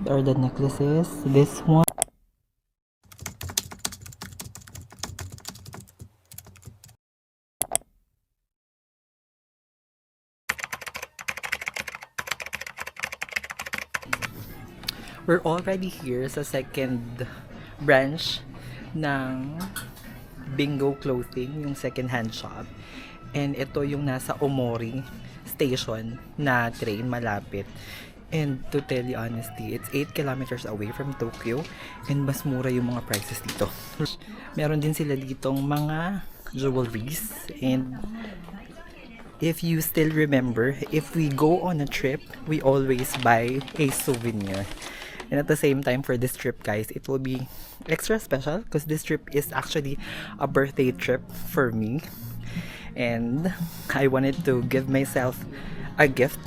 are the necklaces. This one. We're already here sa second branch ng Bingo Clothing, yung second-hand shop. And ito yung nasa Omori Station na train malapit. And to tell you honestly, it's 8 kilometers away from Tokyo and mas mura yung mga prices dito. Meron din sila ditong mga jewelries, and if you still remember, if we go on a trip, we always buy a souvenir. And at the same time, for this trip, guys, it will be extra special because this trip is actually a birthday trip for me. And I wanted to give myself a gift.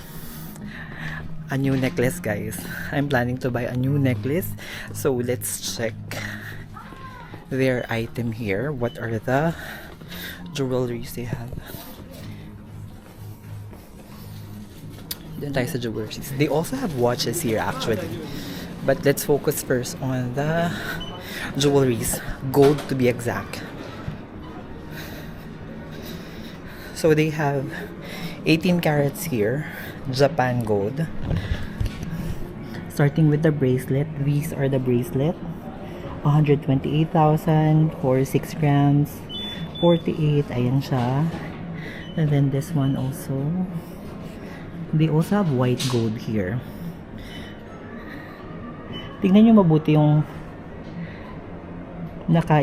A new necklace, guys. I'm planning to buy a new necklace. So let's check their item here. What are the jewelries they have? Dun tayo sa jewelries. They also have watches here actually. But let's focus first on the jewelries. Gold to be exact. So they have 18 carats here. Japan gold. Starting with the bracelet. These are the bracelet. 128,000 for 6 grams. 48. Ayan siya. And then this one also. They also have white gold here. Tingnan nyo mabuti yung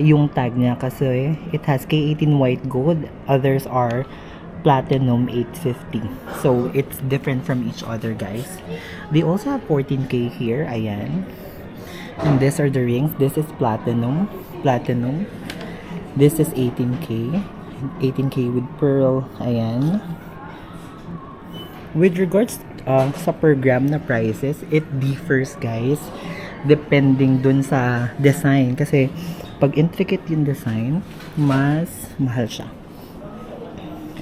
yung tag niya kasi it has K18 white gold. Others are platinum 850. So it's different from each other, guys. They also have 14K here. Ayan. And these are the rings. This is platinum. Platinum. This is 18K. 18K with pearl. Ayan. With regards sa per gram na prices, it differs, guys, depending dun sa design. Kasi pag intricate yung design, mas mahal siya.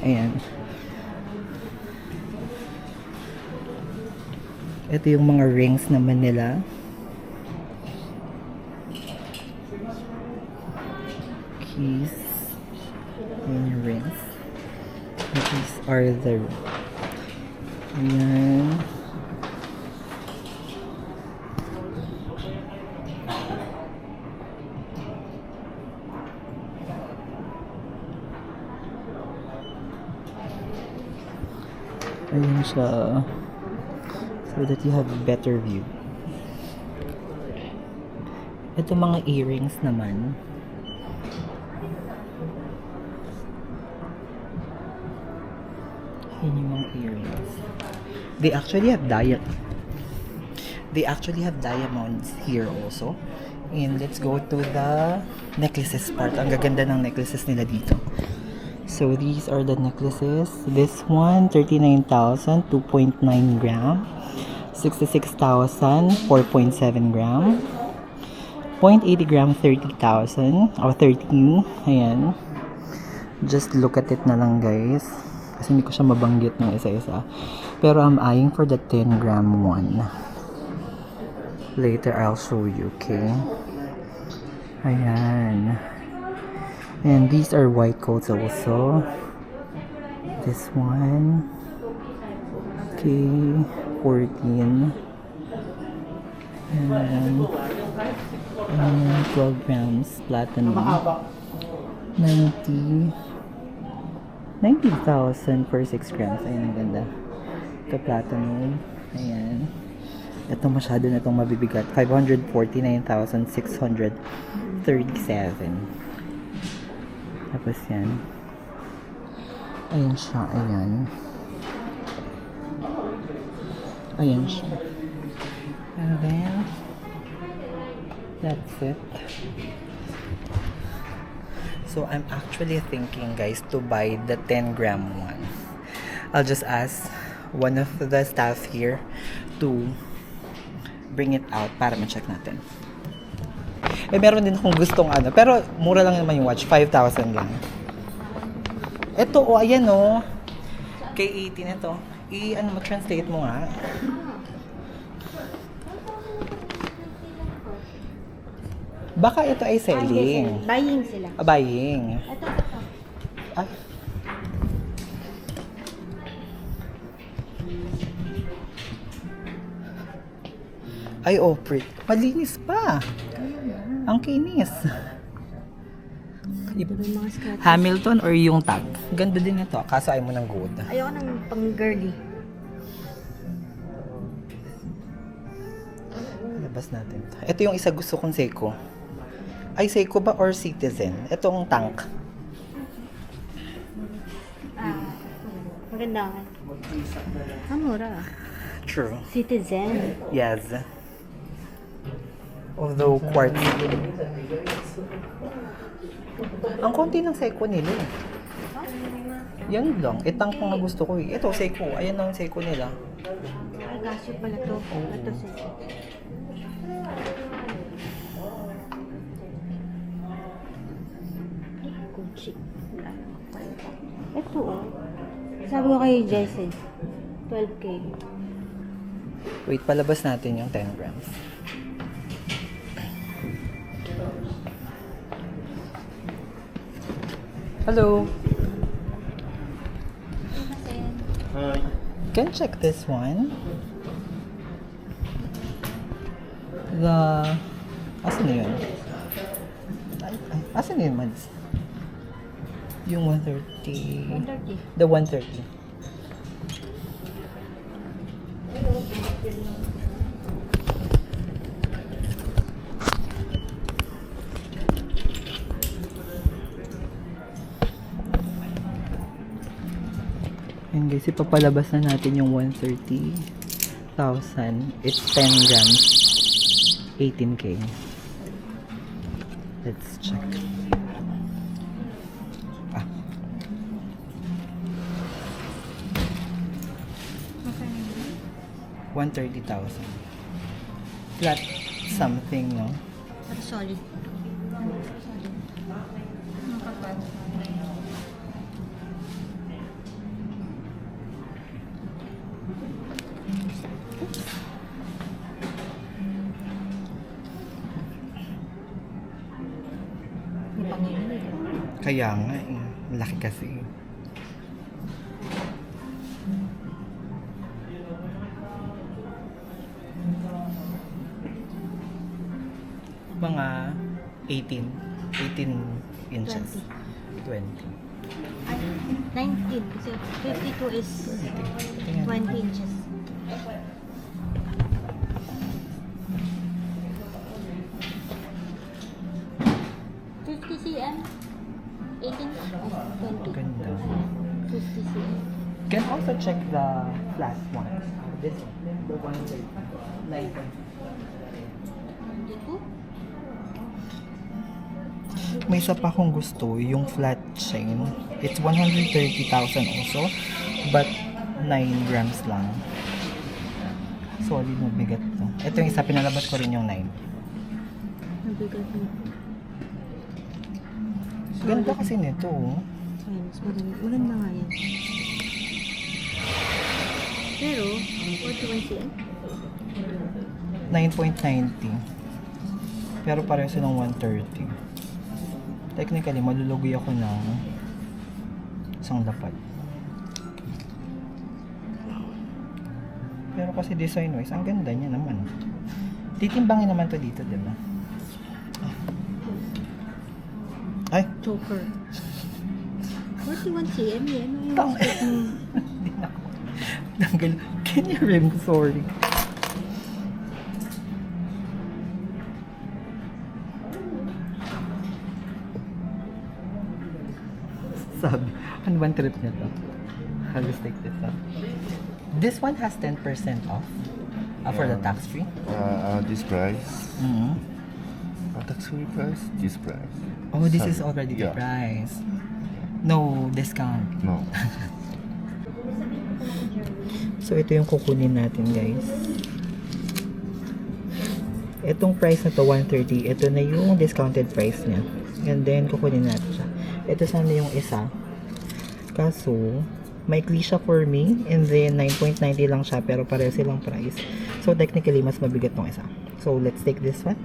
Ayan. Ito yung mga rings naman nila. Keys. Ayan yung rings. These are the... Ayan. Ayan siya. So that you have a better view. Ito mga earrings naman. Ayan yung mga earrings. They actually have diamonds here also. And let's go to the necklaces part. Ang gaganda ng necklaces nila dito. So these are the necklaces. This one, 39,000, 2.9 gram. 66,000, 4.7 gram. 0.80 gram, 30,000. Or 13. Ayan. Just look at it na lang, guys. Kasi hindi ko siya mabanggit ng isa-isa. Pero I'm eyeing for the 10 gram one. Later, I'll show you, okay? Ayan. And these are white coats also. This one. Okay. 14. And 12 grams platinum. 90,000 for 6 grams. Ayan, ang ganda. Ito platinum. Ayan. Ito masyado na itong mabibigat. 549,637. Tapos yan. Ayan siya. Ayan. Ayan siya. And then, that's it. So, I'm actually thinking, guys, to buy the 10 gram one. I'll just ask one of the staff here to bring it out para ma-check natin. Eh, meron din akong gustong ano. Pero, mura lang naman yung watch. 5,000 lang. Ito, oh, ayan, oh. K18 ito. Ano mo, translate mo nga. Baka ito ay Ah, hindi, selling. sir. Buying sila. Buying. Ito. Ay. Ay, oh, pretty. Malinis pa. Ang kinis. Ito yung mga scratches. Hamilton or yung tag? Ganda din ito. Kaso ayaw mo ng gold. Ayoko ng pang-girly. Labas natin. Ito yung isa gusto kong Seiko. Ay, Seiko ba or Citizen? Itong tank. Maganda ka. Mura. True. Citizen. Yes. Although quartz. Ang konti ng Seiko nila. Yan lang. Itang ko nga gusto ko eh. Ito, Seiko. Ayan ang Seiko nila. Ay, Casio pala to. Ito sa'yo. Gucci. Ito oh. Sabi ko kay Jesse, 12K. Wait, palabas natin yung 10 grams. Hello. Hi. Can check this one. Asan na yun? Asan na yun, Mads? Yung 130. 130. The 130. And guys, ipapalabas na natin yung 130,000. It's 10 grams. 18K. Let's check. Ah. $130,000. Flat something, no? Pero solid. Kaya nga eh. Laki kasi. Mga 18 inches. 20. Ay, 19. Kasi 52 is 20 inches. cm 18 20 Ganda. 50 cm. Can also check the flat one. This one. The one with light. Hindi ko. May isa pa akong gusto, yung flat chain. It's 130,000 also, but 9 grams lang. Solid, mabigat to. Ito yung isa, pinalabas ko rin yung 9. Mabigat mo. Ganda kasi nito, oh. Ayun, mas maganda. Maganda nga yan. Pero, 41 cm. 9.90. Pero pareho silang 130. Technically, malulugi ako ng isang lapad. Pero kasi design-wise, ang ganda niya naman. Titimbangin naman to dito, diba? Ay! Choker. 41 cm yan. Ano yung Tang- expect mo? Hindi na ako. Tanggal. Can you rim? Sorry. Sabi, ano bang trip niya to? I'll just take this up. This one has 10% off for the tax free. This price. Mm-hmm. Tax-free price. This price. Oh, this is already the Yeah. price. No discount. No. So, ito yung kukunin natin, guys. Itong price na to, 130. Ito na yung discounted price niya. And then, kukunin natin siya. Ito sana yung isa. Kaso, may siya for me. And then, 9.90 lang siya. Pero pareho silang price. So, technically, mas mabigat tong isa. So, let's take this one.